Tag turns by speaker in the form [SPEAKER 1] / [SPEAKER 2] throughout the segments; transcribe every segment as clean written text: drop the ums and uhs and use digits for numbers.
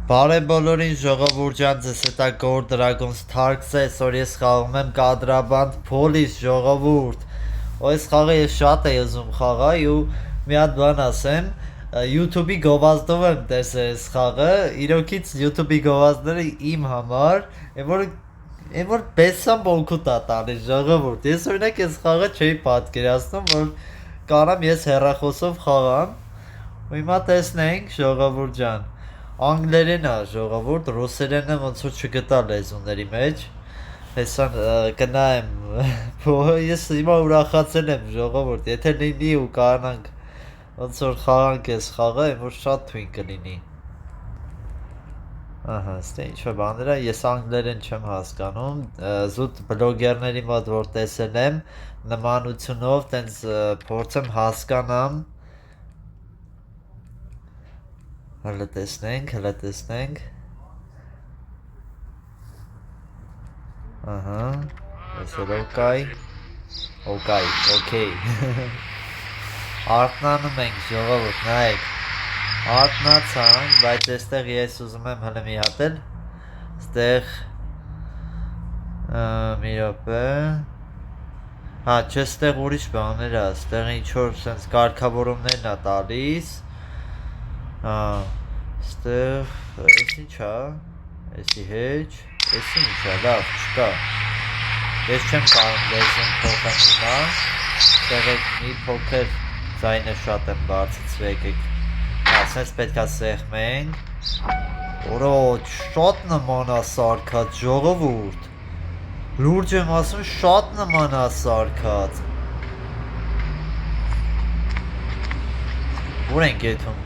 [SPEAKER 1] Բարև բոլորին ժողովուրդ ձեզ հետա Gold Dragons Tarks է, այսօր ես խաղում եմ Կադրաբանդ Police ժողովուրդ։ Այս խաղը ես շատ եմ ուզում խաղալ ու մի հատ բան ասեմ, YouTube-ի գովազդով եմ տեսել այս խաղը, իրոքից YouTube-ի գովազդները իմ համար, այն որ բեսամ օգուտ է տալիս ժողովուրդ։ Ես օրինակ այս խաղը չէի պատկերացնում, որ կարամ ես հեռախոսով խաղամ։ Ու հիմա տեսնենք ժողովուրդ ջան։ Անգլերեն է ժողովուրդ, ռուսերենը ոնց որ չգտա լեզուների մեջ։ Հեսա գնայեմ, ես հիմա ուրախացել եմ ժողովուրդ, եթե լինի ու կարողանանք ոնց որ խաղանք այս խաղը, այն որ շատ թույն կլինի։ Ահա, ստե ինչ-որ բաներ է, ես անգլերեն չեմ հասկանում, զուտ բլոգերների մոտ որ տեսել եմ, նմանությունով տենց փորձեմ հասկանամ։ Հələ տեսնենք։ Ահա, այսօր օքեյ։ Արտնանում ենք ժողովուրդ, նայեք։ Արտնացանք, բայց այստեղ ես ուզում եմ հələ մի հատ էլ։ Այստեղ մի րոպե։ Հա, չէ, այստեղ ուրիշ բաներ է, այստեղ ինչ որ sense կարգավորումներն է տալիս։ Հա, այստեղ, էս ինչ է, էսի հետ, էսի ինչ է, լավ, չկա։ Ես չեմ կարող լեզուն փոխեմ հիմա, այստեղ մի փոքր ձայնը շատ եմ բարձրացրել, հա, sense պետք է սեղմենք։ Որո շատ նման է սարքած ժողովուրդ։ Լուրջ եմ ասում, շատ նման է սարքած։ Ուր ենք եթում։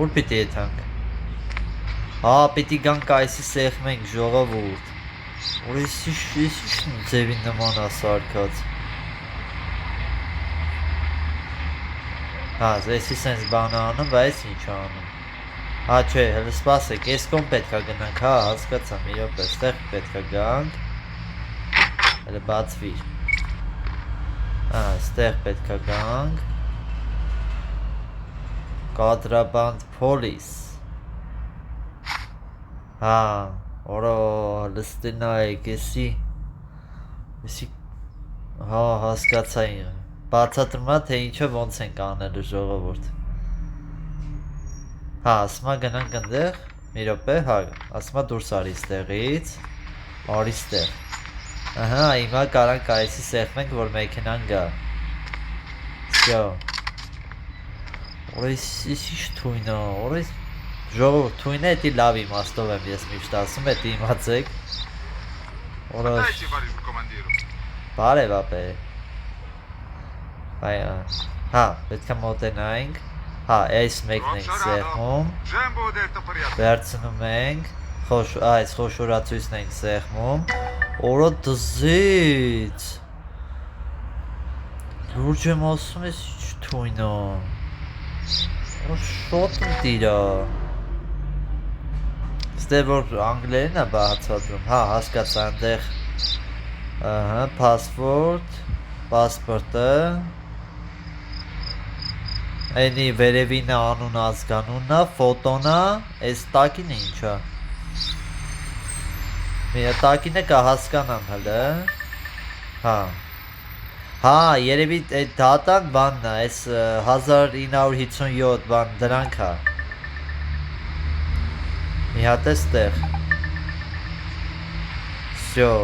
[SPEAKER 1] Ուր պիտի եթանք։ Հա, պիտի գանք այսի սեղմենք ժողովուրդ։ Որ էսի ձևին նման է սարքած։ Հա, էսի սենց բան անում, բայց ինչ անում։ Հա, չէ, հələ սպասեք, ես կոմ պետք է գնանք, հա, հասկացա, մի րոպե, այստեղ պետք է գանք։ Հələ բացվիր։ Հա, այստեղ պետք է գանք։ Կադրաբանդ Police։ Հա, որո լստինայեք, էսի, հա, հասկացա ինը, բացատրում է, թե ինչը ոնց ենք անելու ժողովուրդ։ Հա, ասմա գնանք ընդեղ, մի րոպե, հա, ասմա դուրս արի ստեղից, արի ստեղ։ Ահա, հիմա կարանք այսի սեղմենք, որ մեքենան գա։ Սյո։ Որ էսի ինչ թույն է, որ էս ժողովուրդ թույն է, էտի լավ իմաստով եմ ես միշտ ասում, էտի իմացեք։ Բարև ապե։ Հա, պետք է մոտենայինք, հա, այս մեկն ենք սեղմում, վերցնում ենք, այս խոշորացույցն ենք սեղմում, որո դզից, լուրջ եմ ասում ես ինչ թույն է, շատ ընտիր է, ստեղ որ անգլերեն է բացատրում, հա, հասկացա ընդեղ, պասպորտը, այնի վերևինը անուն ազգանունն է, ֆոտոնը, այս տակինը ինչ է, մի տակինը կա հասկանամ հլը, հա, հա, երևի այդ դատան բանն է, այս 1957 բան դրանք է, մի հատ է ստեղ, սյո,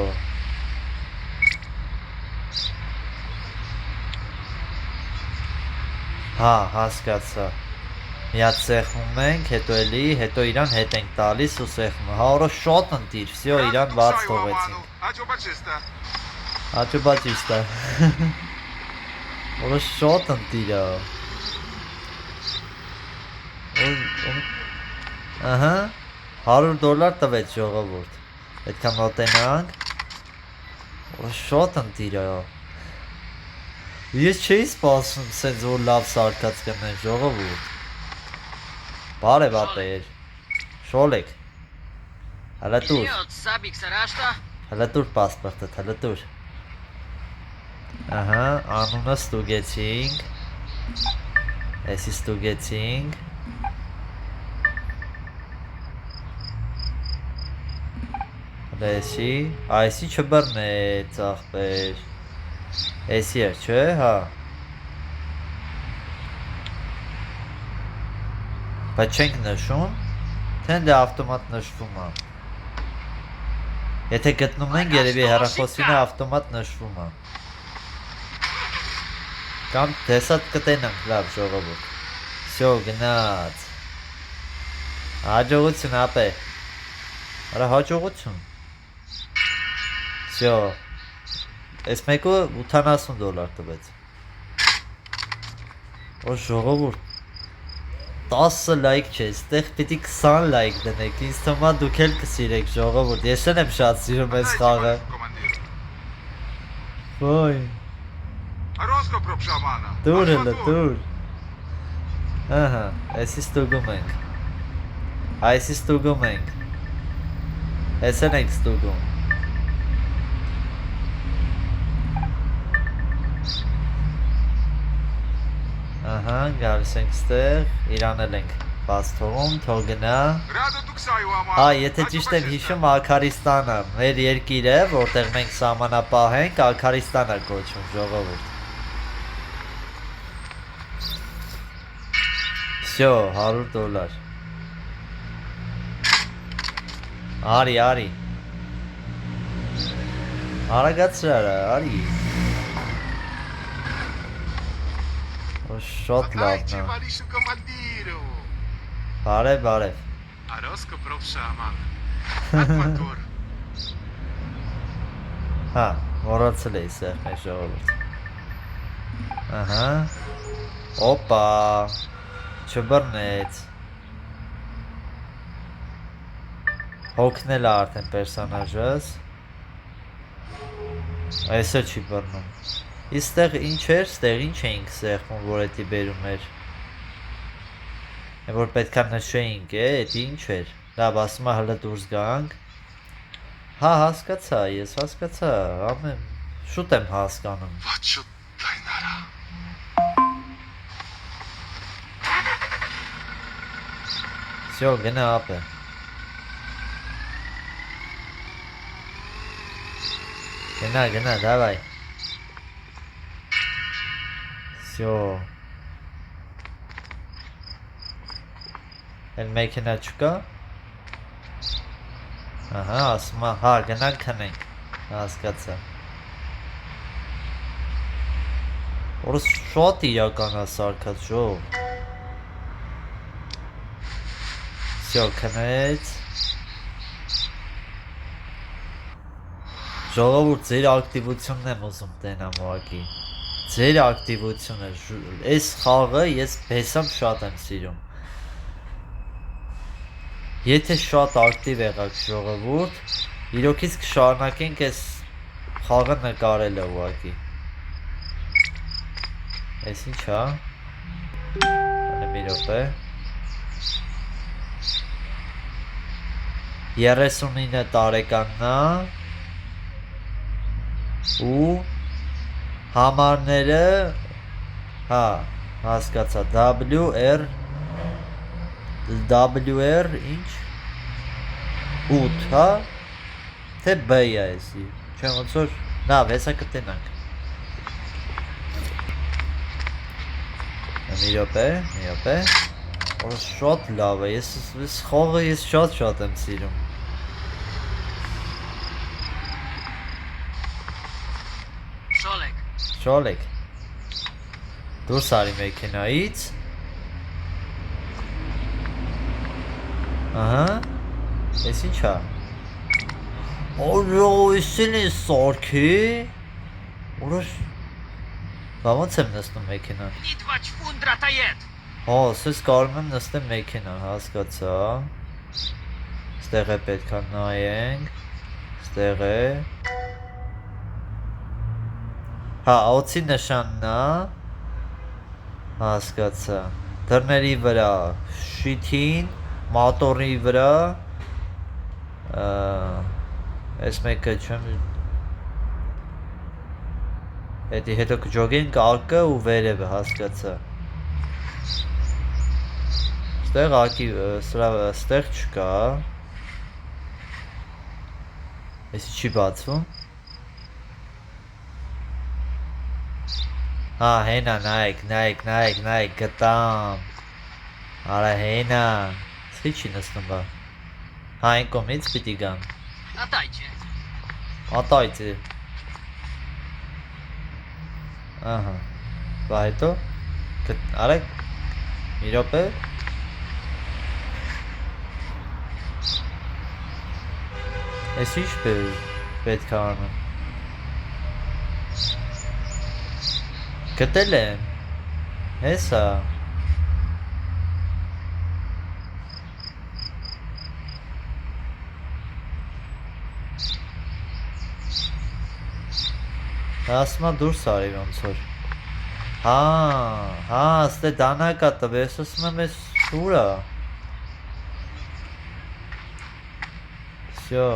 [SPEAKER 1] հա, հասկացա, մի հատ սեղմում ենք, հետո էլի, հետո իրան հետ ենք տալիս ու սեղմում, հա, որո շատ ընտիր, սյո, իրան բաց թողեցինք, Աճուբաճիստա, որը շատ ընտիր է, ահա, $100 տվեց ժողովուրդ, պետք է մոտենանք, որը շատ ընտիր է, ես չէի սպասում սենց որ լավ սարկած կնեն ժողովուրդ, բարև ապեր, շոլեք, հələ տուր պասպորտըտ, հələ տուր, ահա, անունը ստուգեցինք, էսի ստուգեցինք, Լեսի, այսի չբռնեց ախպեր։ Էսի էր, չէ, հա։ Բայց չենք նշում, թե դե ավտոմատ նշվում է։ Եթե գտնում ենք երևի հեռախոսինը ավտոմատ նշվում է։ Կամ տեսած կտենանք, լավ ժողովուրդ։ Всё, գնաց։ Հաջողություն ապե։ Արա հաջողություն։ Всё։ Այս մեկը $80 տվեց։ Օ ժողովուրդ 10 լայք չէ, ստեղ պիտի 20 լայք դնեք, ինձ թվում է դուք էլ կսիրեք ժողովուրդ, ես էլ եմ շատ սիրում այս խաղը։ Ոյ։ Դուր հլը, դուր։ Ահա, այսի ստուգում ենք։ Այսի ստուգում ենք։ Այս են ենք ստուգում։ Ահա, գալիս ենք ստեղ, իրանել ենք բաց թողում, թող գնա։ Հա, եթե ճիշտ եմ հիշում, Աքարիստանը մեր երկիրը, որտեղ մենք սահմանապահ ենք, Աքարիստան է կոչվում ժողովուրդ։ Всё, $100։ Արի, արի։ Արագացրա, արի։ Շատ լավն է։ Բարև, բարև։ Հա, մոռացել էի սեղ մեր ժողովուրդ։ Ահա։ Օպա։ Չբռնեց։ Հոգնել է արդեն պերսոնաժս։ Այսը չի բռնում։ Իստեղ ինչ էր, ստեղ ինչ էինք սեղմում, որ էդի բերում էր։ Որ պետքա նշեինք է, էդի ինչ էր։ Լավ, ասում է հլը դուրս գանք։ Հա, հասկացա, ես հասկացա, ամեն, շուտ եմ հասկանում։ Всё, գնա ապե։ Գնա, давай։ Всё։ Էլ մեքենա չկա։ Ահա, ասում է, հա, գնանք քնենք։ Հասկացա։ Որս շատ իրական է սարքած ժող։ Всё, քնեց։ Ժողովուրդ, ձեր ակտիվությունն եմ ուզում տենամ ուղղակի։ Ձեր ակտիվությունը, այս խաղը ես բեսամ շատ եմ սիրում։ Եթե շատ ակտիվ եղաք ժողովուրդ, իրոքից կշարունակենք այս խաղը նկարելը ուղղակի։ Այս ինչ է։ Մի րոպե։ 39 տարեկանն է ու համարները, հա, հասկացա, WR ինչ 8, հա, թե B է էսի, չեմ ոնց որ, լավ, հեսա կտենանք։ Մի րոպե, որ շատ լավ է, ես խաղը ես շատ եմ սիրում։ Շոլեք, դուրս արի մեքենայից, ահա, ես ինչ է, օրո, իսին ես սարքի, որոշ, բա ոնց եմ նստում մեքենան, հա, սես կարում եմ նստեմ մեքենա, հասկացա, ստեղ է պետքա նայենք, ստեղ է, հա, օծի նշանն է, հասկացա, դռների վրա, շիթին, մատորի վրա, այս մեկը չեմ, էդի հետո կջոգենք ակը ու վերևը, հասկացա, ստեղ ակի, ստեղ չկա, Էսի չի բացվում։ Հա, հենա, նայք, գտամ։ Արա հենա։ Սի չի նստում բա։ Հա, այն կողմից պիտի գամ։ Ատայց է։ Ահա։ Բա հետո արեք մի րոպե։ Էս ինչ պետք է անում։ Գտել եմ։ Հեսա։ Ասմա դուրս արի ոնց որ։ Հա, ստե դանակա տվես, ասում եմ էս շուրա։ Всё։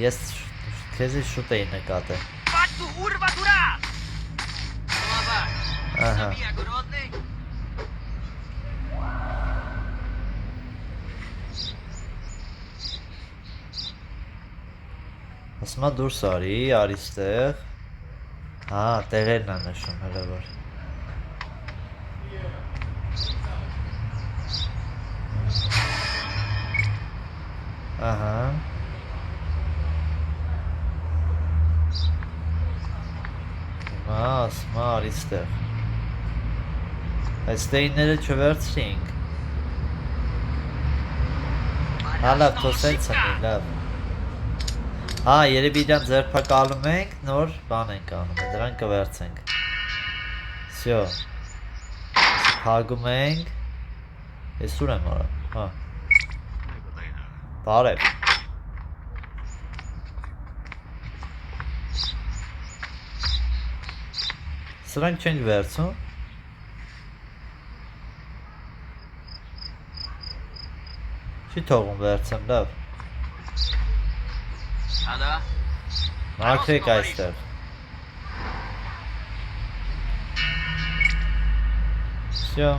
[SPEAKER 1] Ես քեզի շուտ էի նկատել։ Ահա։ Ասմա դուրս արի, արի ստեղ։ Հա, տեղերն է նշում հələ որ։ Ահա։ Ասմա արի ստեղ։ Այս տեյները չվերցրինք։ Հա լավ, թո սենց ընի, լավ։ Հա, երևի իրան ձերբակալում ենք, նոր բան ենք անում, դրան կվերցենք։ Всё։ Փակում ենք։ Ես ուր եմ արա։ Հա։ Բարև։ Սրանք չենք վերցում։ Չի թողում վերցեմ, լավ։ Մաքրեք այստեղ։ Всё։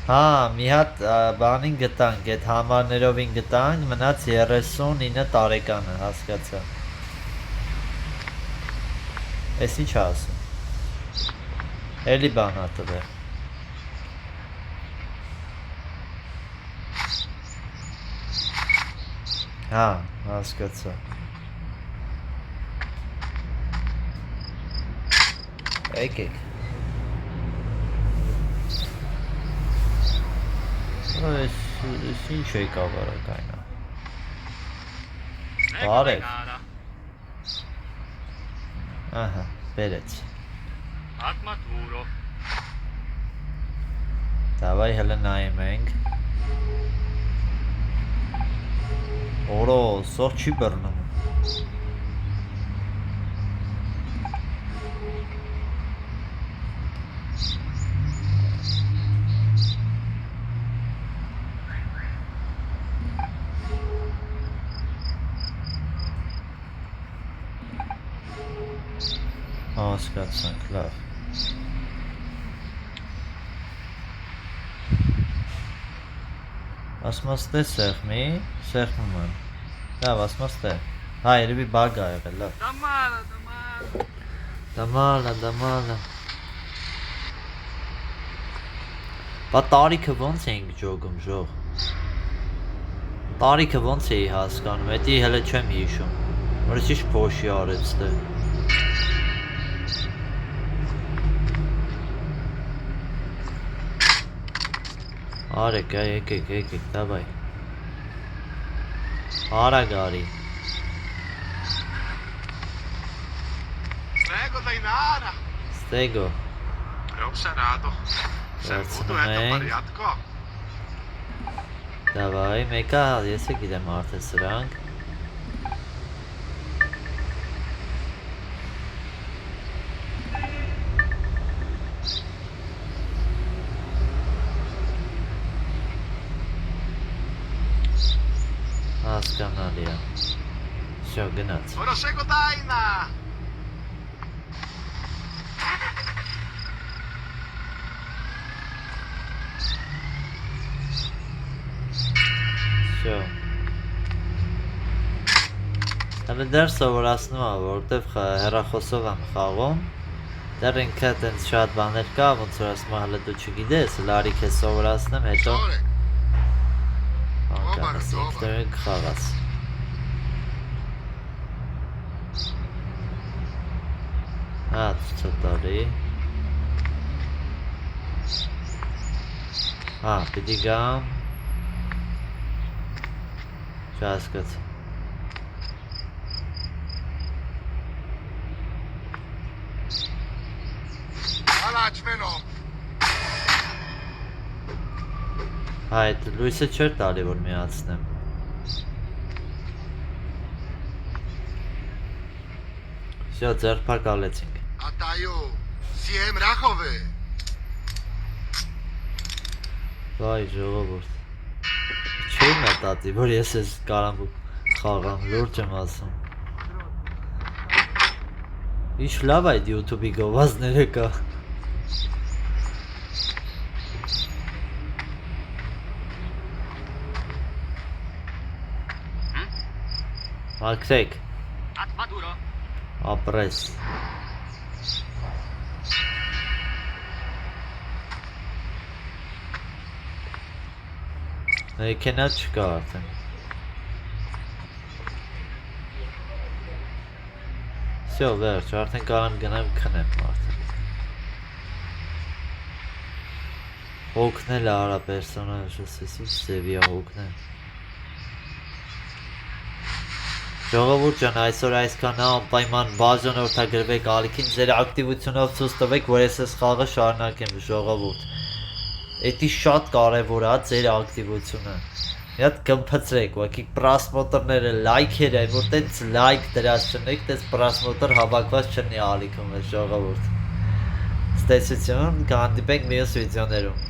[SPEAKER 1] Հա, մի հատ բանին գտանք, այդ համարներովին գտանք, մնաց 39 տարեկանը, հասկացա։ Էս ինչ ասում։ Էլի բան ա տվել։ Հա, հասկացա։ Եկեք։ Այս ինչ եկավ արագայնա։ Բարև։ Ահա, բերեց։ Դավայ հələ նայում ենք։ Օրո, սող չի բռնում։ Հասկացանք, լավ։ Ասմաս տե սեղմի, սեղմում եմ։ Լավ, ասմաս տե։ Հա, երևի բագ ա եղել, լավ։ Դամալա։ Բա տարիքը ոնց էինք ջոգում, ժող։ Տարիքը ոնց էի հասկանում, էդի հələ չեմ հիշում։ Որ ինչ փոշի արեց դե։ Արեք, եկեք, դավայ։ Արագ արի։ Stego.
[SPEAKER 2] È obsanato. Servuto apparecchiato.
[SPEAKER 1] Davai, mեկա ես է գիտեմ արդեն սրանք։ Հասկանալի է։ Всё, գնաց։
[SPEAKER 2] Ora seguo Daina.
[SPEAKER 1] Շո։ Հələ դեռ սովորացնում եմ, որովհետև հեռախոսով եմ խաղում։ Դեռ ինքը տենց շատ բաներ կա, ոնց որ ասում եմ, հələ դու չգիտես, լարի քեզ սովորացնեմ, հետո անկանես ինքներին կխաղաս։ Հա, ցտարի։ Հա, պիտի գամ։ Չհասկացա։ Հա, այդ լույսը չէր տալի, որ միացնեմ։ Всё, ձերբակալեցինք։
[SPEAKER 2] Ատայո, սիեմ ռախով է։
[SPEAKER 1] Վայ, ժողովուրդ։ Չէի մտածի, որ ես ես կարամ խաղամ, լուրջ եմ ասում։ Ինչ լավ այդ YouTube-ի գովազները կա։ Մաքրեք։ Ապրես։ Մեքենա չկա արդեն։ Всё, վերջ, արդեն կարամ գնամ քնեմ արդեն։ Հոգնել արա պերսոնաժը, ինչ ձևի է հոգնել։ Ժողովուրդ ջան, այսօր այսքան է, անպայման բաժանորդագրվեք ալիքին, ձեր ակտիվությունով ցույց տվեք, որ ես այս խաղը շարունակեմ, ժողովուրդ։ Էդի շատ կարևոր է ձեր ակտիվությունը։ Մի հատ կմփծրեք, ուղղակի պրասմոտորները, լայքերը, որ տենց լայք դրած չնեք, տենց պրասմոտոր հավաքված չնի ալիքում, ժողովուրդ։ Ստեցություն, կհանդիպենք մյուս վիդեոներում։